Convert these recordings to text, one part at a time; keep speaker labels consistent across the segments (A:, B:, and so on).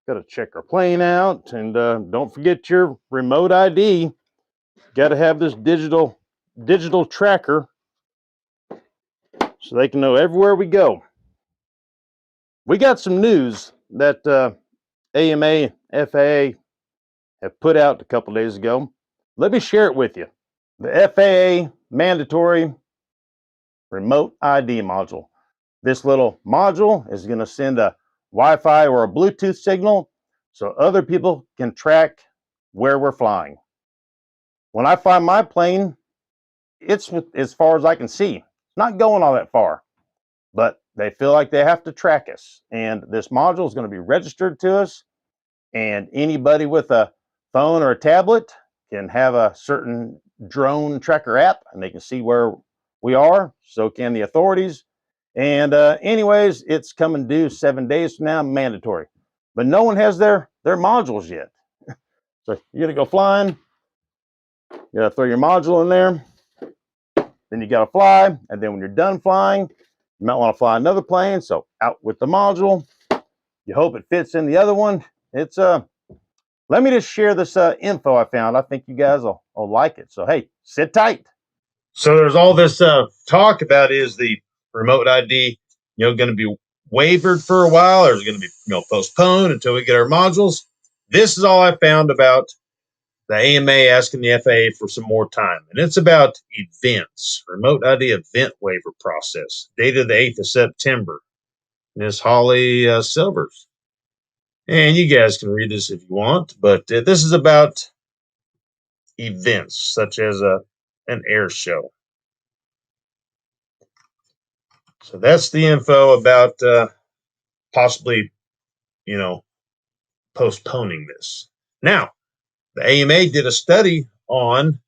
A: Got to check our plane out, and don't forget your remote ID. Got to have this digital tracker so they can know everywhere we go. We got some news that AMA, FAA have put out a couple days ago. Let me share it with you. The FAA mandatory remote ID module. This little module is going to send a Wi-Fi or a Bluetooth signal so other people can track where we're flying. When I fly my plane, it's as far as I can see. It's not going all that far, but they feel like they have to track us. And this module is going to be registered to us, and anybody with a phone or a tablet can have a certain drone tracker app, and they can see where we are. So can the authorities. And anyways, it's coming due 7 days from now, mandatory. But no one has their modules yet. So you're gonna go flying, you gotta throw your module in there, then you gotta fly, and then when you're done flying, you might want to fly another plane. So out with the module. You hope it fits in the other one. It's let me just share this info I found. I think you guys will like it. So hey, sit tight.
B: So there's all this talk about, is the remote ID, going to be waived for a while, or is it going to be, postponed until we get our modules? This is all I found about the AMA asking the FAA for some more time, and it's about events, remote ID event waiver process, dated the 8th of September. Miss Holly Silvers, and you guys can read this if you want, but this is about events such as an air show. So that's the info about possibly, postponing this. Now, the AMA did a study on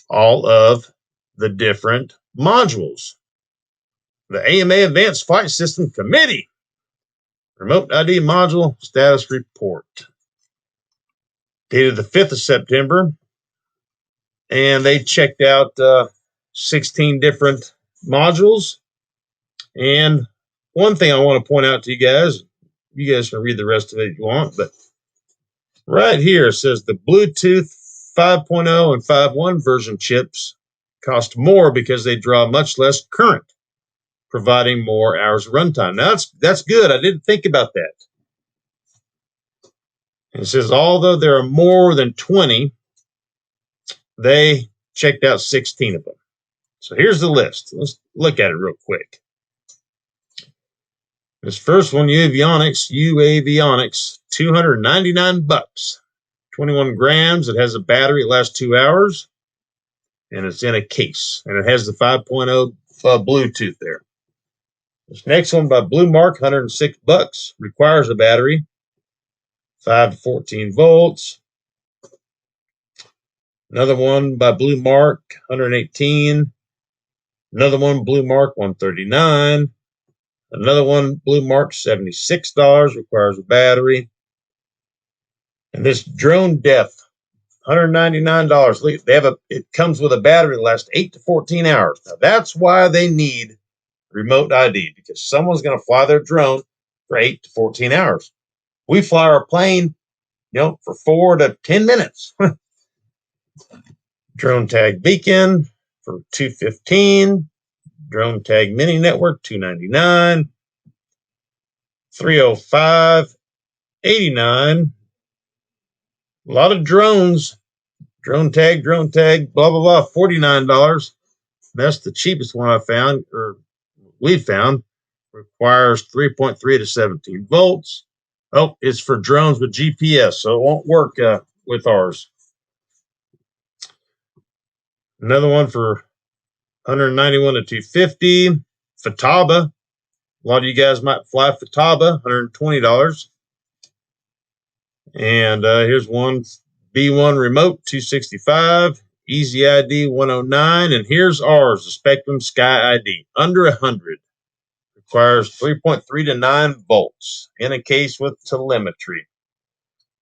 B: all of the different modules. The AMA Advanced Flight System Committee Remote ID Module Status Report, dated the 5th of September, and they checked out 16 different modules. And one thing I want to point out to you guys can read the rest of it if you want, but right here it says the Bluetooth 5.0 and 5.1 version chips cost more because they draw much less current, providing more hours of runtime. Now that's good. I didn't think about that. And it says although there are more than 20, they checked out 16 of them. So here's the list. Let's look at it real quick. This first one, UAVionics, $299, 21 grams. It has a battery, it lasts 2 hours, and it's in a case, and it has the 5.0 Bluetooth there. This next one by Blue Mark, $106, requires a battery, 5 to 14 volts. Another one by Blue Mark, 118. Another one, Blue Mark, 139. Another one, Blue Mark, $76, requires a battery. And this Drone Death, $199. It comes with a battery that lasts 8 to 14 hours. Now that's why they need remote ID, because someone's going to fly their drone for 8 to 14 hours. We fly our plane, for 4 to 10 minutes. Drone Tag Beacon for $215. Drone Tag Mini Network, $299. 305, 89. A lot of drones. Drone tag, blah, blah, blah, $49. That's the cheapest one I found, or we found. Requires 3.3 to 17 volts. Oh, it's for drones with GPS, so it won't work with ours. Another one for 191 to 250. Futaba. A lot of you guys might fly Futaba, $120. And here's one B1 remote, $265. Easy ID, $109. And here's ours, the Spectrum SkyID, under 100. Requires 3.3 to 9 volts in a case with telemetry.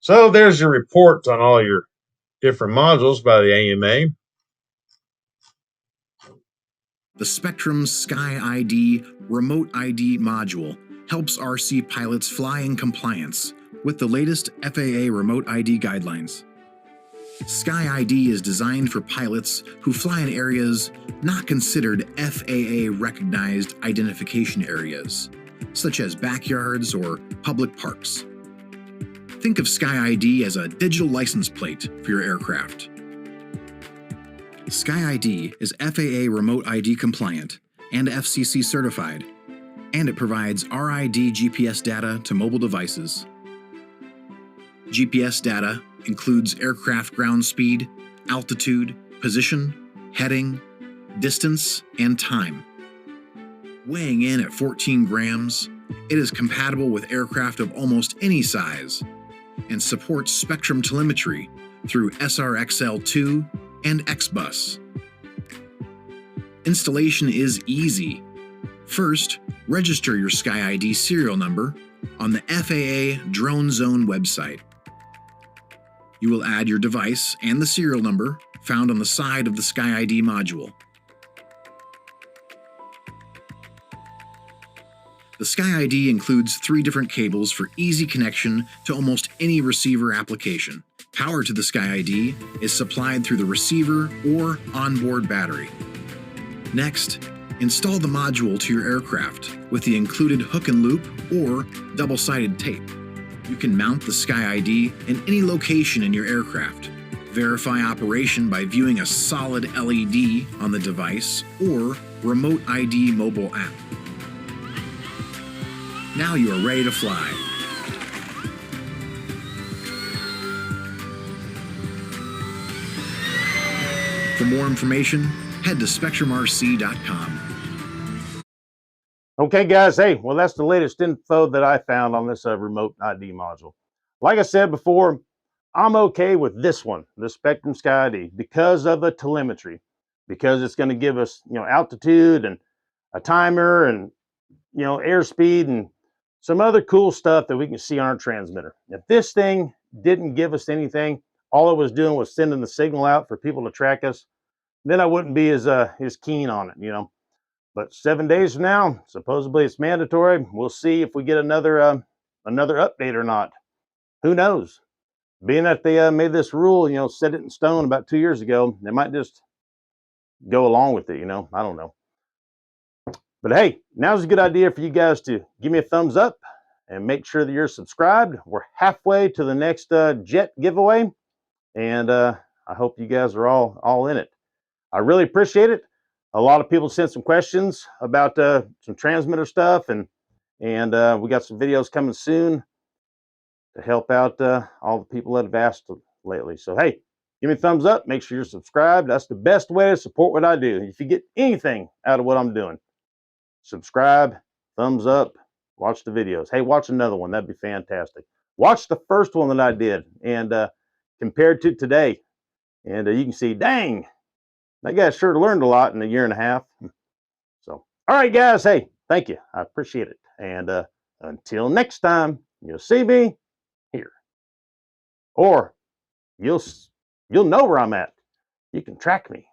B: So there's your report on all your different modules by the AMA.
C: The Spectrum SkyID Remote ID module helps RC pilots fly in compliance with the latest FAA Remote ID guidelines. SkyID is designed for pilots who fly in areas not considered FAA-recognized identification areas, such as backyards or public parks. Think of SkyID as a digital license plate for your aircraft. SkyID is FAA Remote ID compliant and FCC certified, and it provides RID GPS data to mobile devices. GPS data includes aircraft ground speed, altitude, position, heading, distance, and time. Weighing in at 14 grams, it is compatible with aircraft of almost any size and supports SPEKTRUM telemetry through SRXL2 and XBus. Installation is easy. First, register your SkyID serial number on the FAA Drone Zone website. You will add your device and the serial number found on the side of the SkyID module. The SkyID includes 3 different cables for easy connection to almost any receiver application. Power to the SkyID is supplied through the receiver or onboard battery. Next, install the module to your aircraft with the included hook and loop or double-sided tape. You can mount the SkyID in any location in your aircraft. Verify operation by viewing a solid LED on the device or Remote ID mobile app. Now you are ready to fly. For more information, head to SpectrumRC.com.
A: Okay, guys. Hey, well, that's the latest info that I found on this remote ID module. Like I said before, I'm okay with this one, the SPEKTRUM SkyID, because of the telemetry, because it's going to give us, altitude and a timer and, airspeed and some other cool stuff that we can see on our transmitter. If this thing didn't give us anything, all it was doing was sending the signal out for people to track us, then I wouldn't be as keen on it, But 7 days from now, supposedly it's mandatory. We'll see if we get another update or not. Who knows? Being that they made this rule, set it in stone about 2 years ago, they might just go along with it. I don't know. But hey, now's a good idea for you guys to give me a thumbs up and make sure that you're subscribed. We're halfway to the next jet giveaway, and I hope you guys are all in it. I really appreciate it. A lot of people sent some questions about some transmitter stuff, and we got some videos coming soon to help out all the people that have asked lately. So hey, give me a thumbs up. Make sure you're subscribed. That's the best way to support what I do. If you get anything out of what I'm doing, subscribe, thumbs up, watch the videos. Hey, watch another one. That'd be fantastic. Watch the first one that I did and compared to today, and you can see, dang, that guy sure learned a lot in a year and a half. So, all right, guys. Hey, thank you. I appreciate it. And until next time, you'll see me here, or you'll know where I'm at. You can track me.